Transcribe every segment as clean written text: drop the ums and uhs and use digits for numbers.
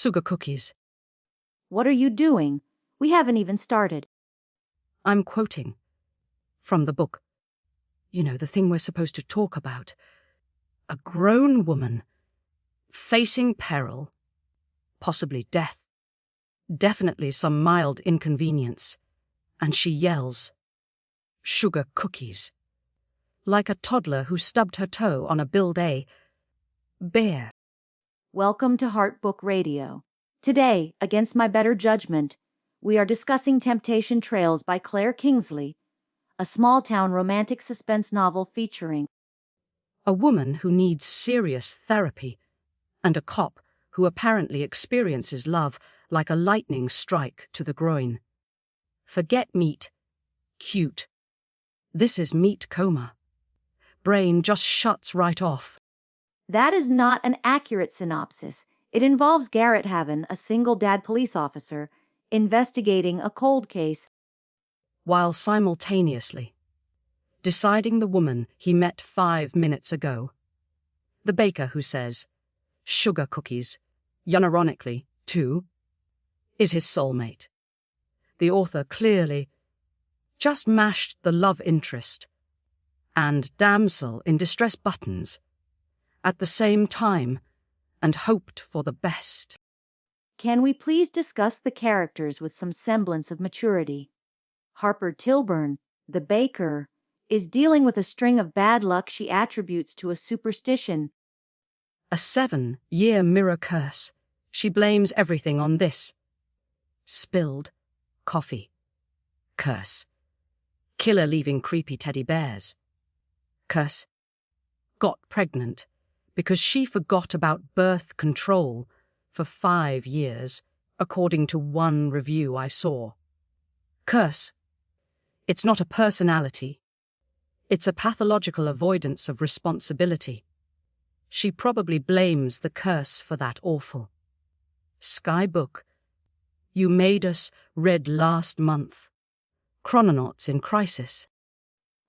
Sugar cookies. What are you doing? We haven't even started. I'm quoting from the book. You know, the thing we're supposed to talk about. A grown woman facing peril, possibly death, definitely some mild inconvenience, and she yells, "Sugar cookies," like a toddler who stubbed her toe on a build-A bear. Welcome to Heart Book Radio. Today, against my better judgment, we are discussing Temptation Trails by Kingsley, a small-town romantic suspense novel featuring a woman who needs serious therapy, and a cop who apparently experiences love like a lightning strike to the groin. Forget meat. Cute. This is meat coma. Brain just shuts right off. That is not an accurate synopsis. It involves Garrett Haven, a single dad police officer, investigating a cold case while simultaneously deciding the woman he met 5 minutes ago. The baker who says, "Sugar cookies," unironically, too, is his soulmate. The author clearly just mashed the love interest and damsel in distress buttons at the same time and hoped for the best. Can we please discuss the characters with some semblance of maturity? Harper Tilburn, the baker, is dealing with a string of bad luck she attributes to a superstition. A 7-year mirror curse. She blames everything on this. Spilled coffee. Curse. Killer leaving creepy teddy bears. Curse. Got pregnant because she forgot about birth control for 5 years, according to one review I saw. Curse. It's not a personality. It's a pathological avoidance of responsibility. She probably blames the curse for that awful. Sky book. You made us read last month. Chrononauts in crisis.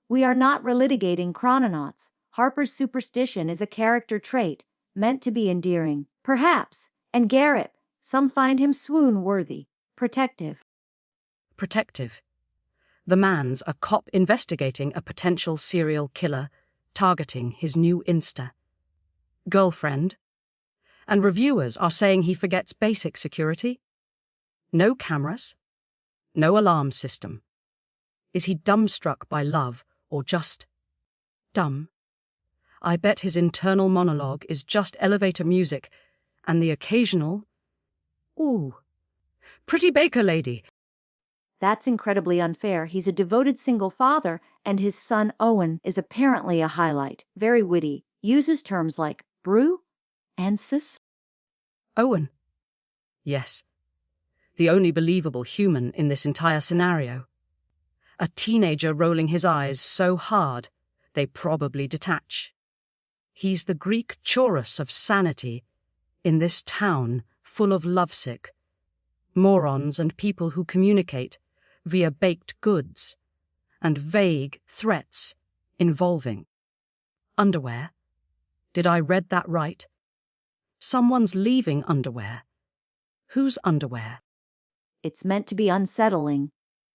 We are not relitigating chrononauts. Harper's superstition is a character trait, meant to be endearing, perhaps, and Garrett, some find him swoon-worthy, protective. Protective. The man's a cop investigating a potential serial killer, targeting his new girlfriend. And reviewers are saying he forgets basic security. No cameras. No alarm system. Is he dumbstruck by love or just dumb? I bet his internal monologue is just elevator music and the occasional, "Ooh, pretty baker lady." That's incredibly unfair. He's a devoted single father, and his son Owen is apparently a highlight. Very witty. Uses terms like brew and sis. Owen. Yes. The only believable human in this entire scenario. A teenager rolling his eyes so hard they probably detach. He's the Greek chorus of sanity in this town full of lovesick morons and people who communicate via baked goods and vague threats involving underwear. Did I read that right? Someone's leaving underwear. Whose underwear? It's meant to be unsettling,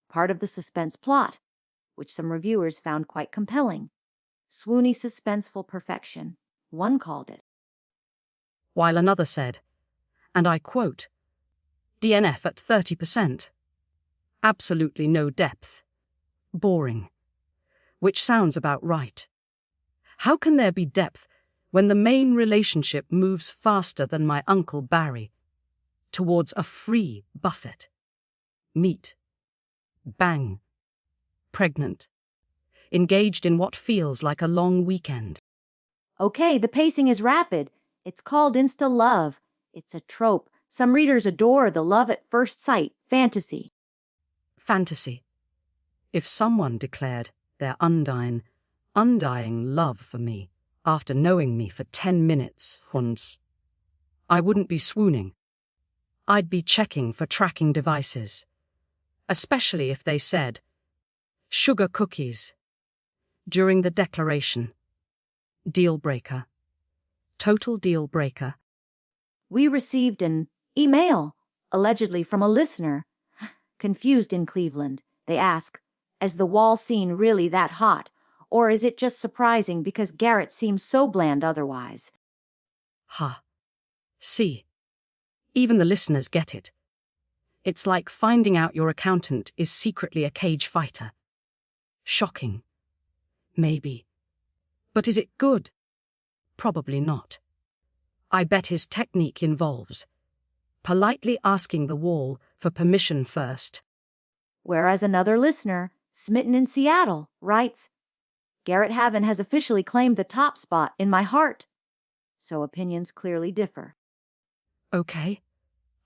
part of the suspense plot, which some reviewers found quite compelling. Swoony suspenseful perfection, one called it. While another said, and I quote, DNF at 30%. Absolutely no depth. Boring. Which sounds about right. How can there be depth when the main relationship moves faster than my Uncle Barry towards a free buffet? Meet. Bang. Pregnant. Engaged in what feels like a long weekend. Okay, the pacing is rapid. It's called insta-love. It's a trope. Some readers adore the love at first sight fantasy. Fantasy. If someone declared their undying love for me after knowing me for 10 minutes once, I wouldn't be swooning. I'd be checking for tracking devices, especially if they said, sugar cookies, during the declaration. Deal breaker. Total deal breaker. We received an Email, allegedly from a listener. Confused in Cleveland, they ask, is the wall scene really that hot, or is it just surprising because Garrett seems so bland otherwise? Ha. See. Even the listeners get it. It's like finding out your accountant is secretly a cage fighter. Shocking. Maybe. But is it good? Probably not. I bet his technique involves politely asking the wall for permission first. Whereas another listener, smitten in Seattle, writes, Garrett Haven has officially claimed the top spot in my heart. So opinions clearly differ. Okay.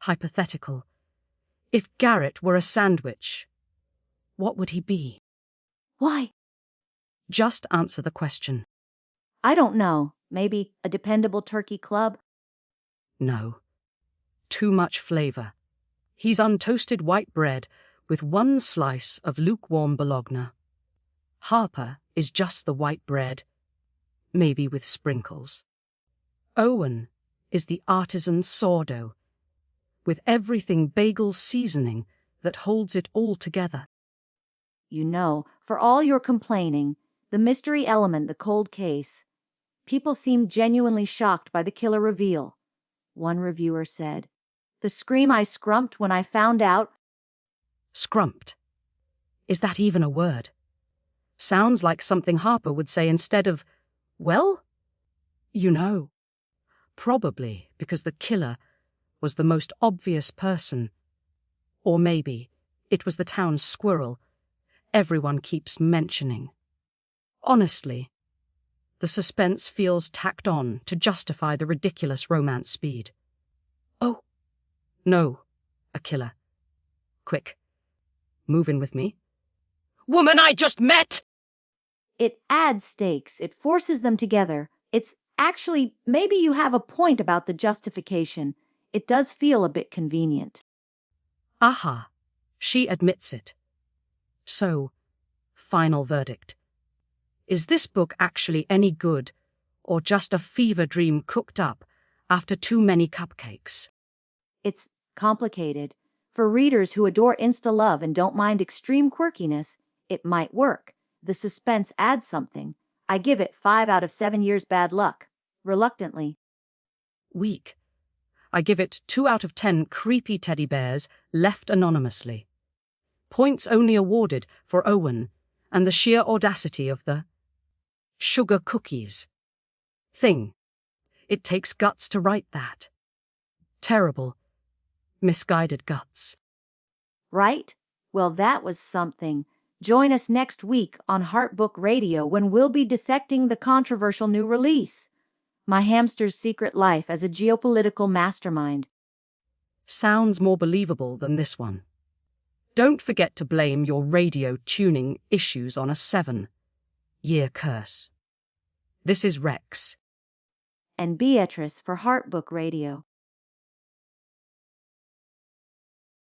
Hypothetical. If Garrett were a sandwich, what would he be? Why? Just answer the question. I don't know. Maybe a dependable turkey club? No. Too much flavor. He's untoasted white bread with one slice of lukewarm bologna. Harper is just the white bread, maybe with sprinkles. Owen is the artisan sourdough, with everything bagel seasoning that holds it all together. You know, for all your complaining, the mystery element, the cold case, people seem genuinely shocked by the killer reveal. One reviewer said, the scream I scrumped when I found out. Scrumped. Is that even a word? Sounds like something Harper would say instead of, well, you know. Probably because the killer was the most obvious person. Or maybe it was the town squirrel everyone keeps mentioning. Honestly, the suspense feels tacked on to justify the ridiculous romance speed. Oh, no, a killer. Quick, move in with me. Woman I just met! It adds stakes. It forces them together. It's actually, maybe you have a point about the justification. It does feel a bit convenient. Aha, she admits it. So, final verdict. Is this book actually any good, or just a fever dream cooked up after too many cupcakes? It's complicated. For readers who adore insta-love and don't mind extreme quirkiness, it might work. The suspense adds something. I give it 5 out of 7 years bad luck. Reluctantly. Weak. I give it 2 out of 10 creepy teddy bears left anonymously. Points only awarded for Owen and the sheer audacity of the sugar cookies thing. It takes guts to write that. Terrible, misguided guts. Right? Well, that was something. Join us next week on Heartbook Radio when we'll be dissecting the controversial new release, My Hamster's Secret Life as a Geopolitical Mastermind. Sounds more believable than this one. Don't forget to blame your radio tuning issues on a 7-year curse. This is Rex. And Beatrice for Heartbook Radio.